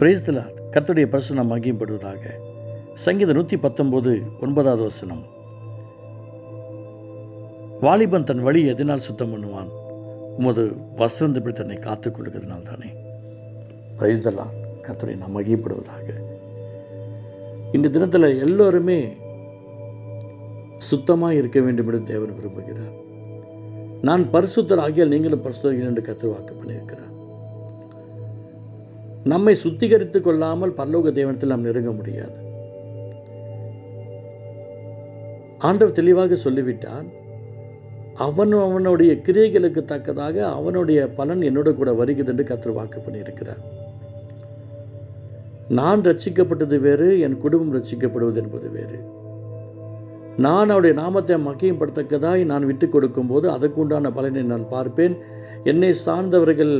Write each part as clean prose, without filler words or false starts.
Praise the Lord. கர்த்தருடைய பரிசுத்த நாமம் மகிமைப்படுவதாக. சங்கீதம் 119:9 வசனம். வாலிபன் தன் வழி எதனால் சுத்தம் பண்ணுவான்? உமது வசனத்தை தன்னை காத்துக் கொள்கிறதுனால் தானே. Praise the Lord. கர்த்தருடைய நாமம் மகிமைப்படுவதாக. இந்த தினத்தில் எல்லோருமே சுத்தமாக இருக்க வேண்டும் என்று தேவன் விரும்புகிறார். நான் பரிசுத்தர் ஆகியால் நீங்களும் பரிசுத்தர்கள் என்று கர்த்தர் வாக்கு பண்ணியிருக்கிறார். நம்மை சுத்திகரித்துக் கொள்ளாமல் பரலோக தேவனத்தில் நாம் நெருங்க முடியாது. ஆண்டவர் தெளிவாக சொல்லிவிட்டான், அவனுடைய கிரியைகளுக்கு தக்கதாக அவனுடைய பலன் என்னோட கூட வருகிறது என்று கர்த்தர் வாக்கு பண்ணியிருக்கிறார். நான் ரட்சிக்கப்பட்டது வேறு, என் குடும்பம் ரட்சிக்கப்படுவது என்பது வேறு. நான் அவருடைய நாமத்தை மகிமைப்படுத்தக்கதாய் நான் விட்டு கொடுக்கும் போது அதற்குண்டான பலனை நான் பார்ப்பேன். என்னை சார்ந்தவர்கள்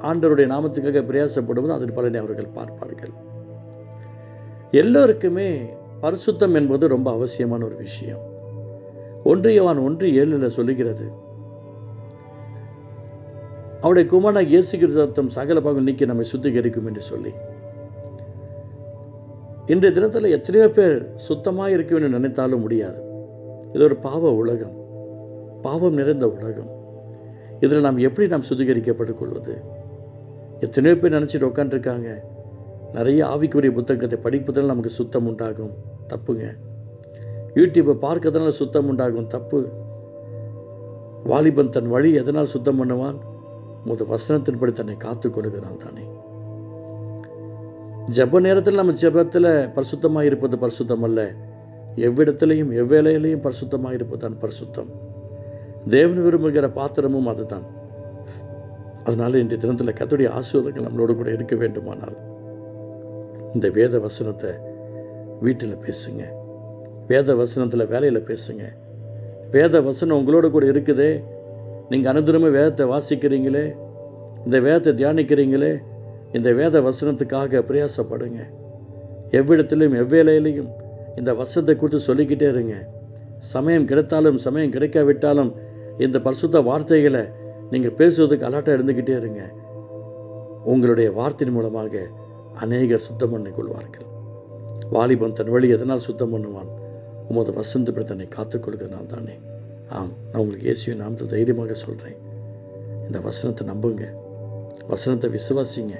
ஆண்டவருடைய நாமத்துக்காக பிரயாசப்படுவது அதன் பலனை அவர்கள் பார்ப்பார்கள். எல்லோருக்குமே பரிசுத்தம் என்பது ரொம்ப அவசியமான ஒரு விஷயம். 1 யோவான் 1:7 சொல்லுகிறது, அவருடைய குமாரனாகிய இயேசு கிறிஸ்து ரத்தம் சகல பாவங்களை நீக்கி நம்மை சுத்திகரிக்கும் என்று சொல்லி. இன்றைய தினத்தில் எத்தனையோ பேர் சுத்தமாக இருக்க வேண்டும் நினைத்தாலும் முடியாது. இது ஒரு பாவ உலகம், பாவம் நிறைந்த உலகம். இதில் நாம் எப்படி நாம் சுத்திகரிக்கப்பட்டுக் கொள்வது? எத்தனையோ பேர் நினச்சிட்டு உட்காந்துருக்காங்க, நிறைய ஆவிக்குரிய புத்தகத்தை படிப்பதில் நமக்கு சுத்தம் உண்டாகும். தப்புங்க. யூடியூப்பை பார்க்கறதுனால சுத்தம் உண்டாகும். தப்பு. வாலிபன் தன் வழி எதனால் சுத்தம் பண்ணுவான்? உமது வசனத்தின்படி தன்னை காத்துக் கொள்கிறனால் தானே. ஜெப நேரத்தில் நம்ம ஜெபத்தில் பரிசுத்தமாக இருப்பது பரிசுத்தம் அல்ல, எவ்விடத்திலையும் எவ்வேளையிலையும் பரிசுத்தமாக இருப்பது தான் பரிசுத்தம். தேவன் விரும்புகிற பாத்திரமும் அதுதான். அதனால இன்றைய தினத்தில் கர்த்தருடைய ஆசீர்வாதங்கள் நம்மளோடு கூட இருக்க வேண்டுமானால் இந்த வேத வசனத்தை வீட்டில் பேசுங்க, வேத வசனத்தில் வேலையில் பேசுங்க. வேத வசனம் உங்களோட கூட இருக்குதே, நீங்கள் அனுதினமும் வேதத்தை வாசிக்கிறீங்களே, இந்த வேதத்தை தியானிக்கிறீங்களே, இந்த வேத வசனத்துக்காக பிரயாசப்படுங்க. எவ்விடத்திலும் எவ்வேளையிலையும் இந்த வசனத்தை குறித்து சொல்லிக்கிட்டே இருங்க. சமயம் கிடைத்தாலும் சமயம் கிடைக்காவிட்டாலும் இந்த பரிசுத்த வார்த்தைகளை நீங்கள் பேசுவதுக்கு அலாட்டாக இருந்துக்கிட்டே இருங்க. உங்களுடைய வார்த்தையின் மூலமாக அநேகர் சுத்தம் பண்ணி கொள்வார்கள். வாலிபன் தன் வழி எதனால் சுத்தம் பண்ணுவான்? உமது வசனத்தை தன்னை காத்துக்கொள்கிறனால் தானே. ஆம், நான் உங்களுக்கு இயேசுவின் நாமத்தில் தைரியமாக சொல்கிறேன், இந்த வசனத்தை நம்புங்க, வசனத்தை விசுவாசிங்க.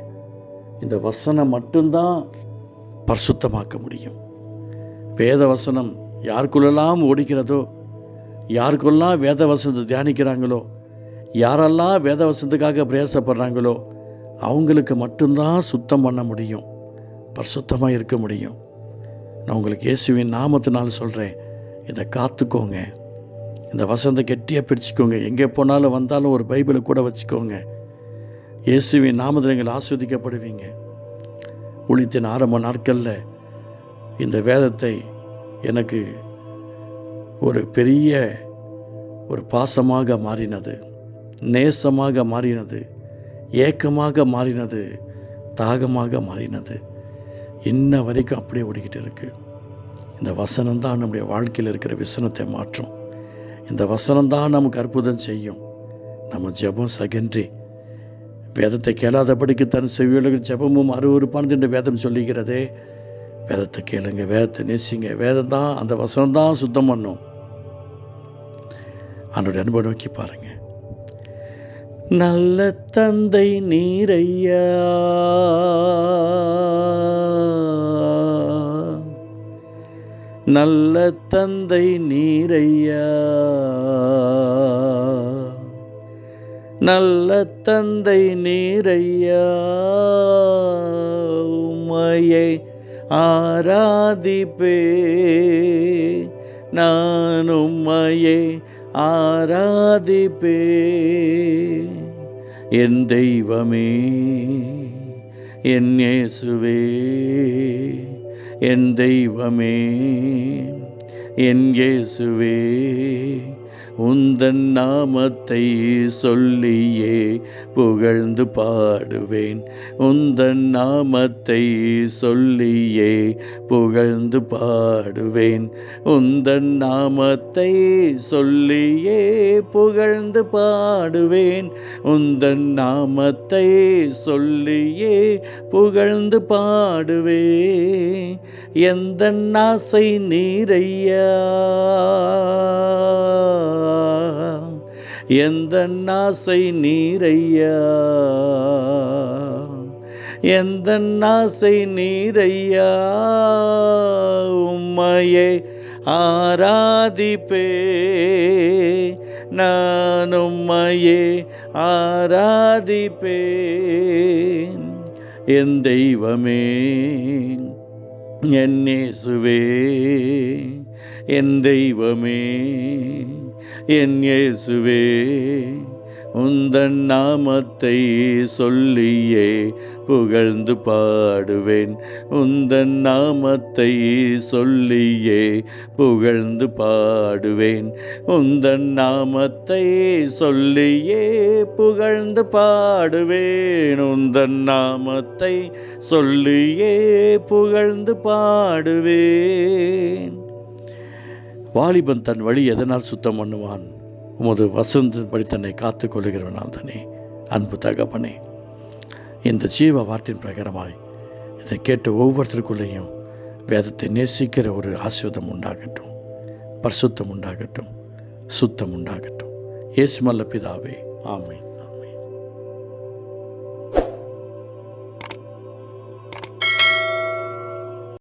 இந்த வசனம் மட்டும்தான் பரிசுத்தமாக்க முடியும். வேத வசனம் யாருக்குள்ளெல்லாம் ஓடிக்கிறதோ, யாருக்குள்ளெல்லாம் வேத வசனத்தை தியானிக்கிறாங்களோ, யாரெல்லாம் வேத வசனத்துக்காக பிரயாசப்படுறாங்களோ அவங்களுக்கு மட்டும்தான் சுத்தம் பண்ண முடியும், பரிசுத்தமாக இருக்க முடியும். நான் உங்களுக்கு இயேசுவின் நாமத்தினால் சொல்கிறேன், இதை காத்துக்கோங்க. இந்த வசனத்தை கெட்டியாக பிடிச்சிக்கோங்க. எங்கே போனாலும் வந்தாலும் ஒரு பைபிளை கூட வச்சுக்கோங்க. இயேசுவின் நாமத்தில் நீங்கள் ஆஸ்வதிக்கப்படுவீங்க. ஊழியத்தின் ஆரம்ப நாட்களில் இந்த வேதத்தை எனக்கு ஒரு பெரிய ஒரு பாசமாக மாறினது, நேசமாக மாறினது, ஏக்கமாக மாறினது, தாகமாக மாறினது. இன்ன வரைக்கும் அப்படியே ஓடிக்கிட்டு இருக்கு. இந்த வசனம்தான் நம்முடைய வாழ்க்கையில் இருக்கிற விசனத்தை மாற்றும். இந்த வசனம்தான் நமக்கு அற்புதம் செய்யும். நம்ம ஜெபம் சகன்றி வேதத்தை கேளாதபடிக்கு தன் செவியுலக ஜெபமும் அருவருப்பானது என்று வேதம் சொல்லுகிறதே. வேதத்தை கேளுங்க, வேதத்தை நேசிங்க. வேதம் தான், அந்த வசனம் தான் சுத்தம் பண்ணும். அவனுடைய அன்பை நோக்கி பாருங்க. நல்ல தந்தை நீரையா, நல்ல தந்தை நீரையா, நல்ல தந்தை நீரையா, உம்மையை ஆராதிப்பே, நான் உம்மையை ஆராதிப்பே. என் தெய்வமே, என் இயேசுவே, என் தெய்வமே, என் இயேசுவே, உந்தன் நாமத்தை சொல்லியே புகழ்ந்து பாடுவேன். உந்தன் நாமத்தை சொல்லியே புகழ்ந்து பாடுவேன். உந்தன் நாமத்தை சொல்லியே புகழ்ந்து பாடுவேன். உந்தன் நாமத்தை சொல்லியே புகழ்ந்து பாடுவேன். எந்தன் ஆசை நீரையா, எந்தன் ஆசை நீரையா, எந்தன் ஆசை நீரையா. உம்மையே ஆராதிப்பே, நான் உம்மையே ஆராதிப்பேன். என் தெய்வமே, என் இயேசுவே, என் தெய்வமே, என் இயேசுவே, உந்தன் நாமத்தை சொல்லியே புகழ்ந்து பாடுவேன். உந்தன் நாமத்தை சொல்லியே புகழ்ந்து பாடுவேன். உந்தன் நாமத்தை சொல்லியே புகழ்ந்து பாடுவேன். உந்தன் நாமத்தை சொல்லியே புகழ்ந்து பாடுவேன். வாலிபன் தன் வழி எதனால் சுத்தம் பண்ணுவான்? உமது வசனத்தின்படி தன்னை காத்து கொள்ளுகிறவனால் தானே. அன்பு தகப்பனே, இந்த ஜீவ வார்த்தையின் பிரகாரமாய் இதை கேட்டு ஒவ்வொருத்தருக்குள்ளேயும் வேதத்தை நேசிக்கிற ஒரு ஆசீர்வாதம் உண்டாகட்டும், பரிசுத்தம் உண்டாகட்டும், சுத்தம் உண்டாகட்டும். இயேசு நல்ல பிதாவே, ஆமென்.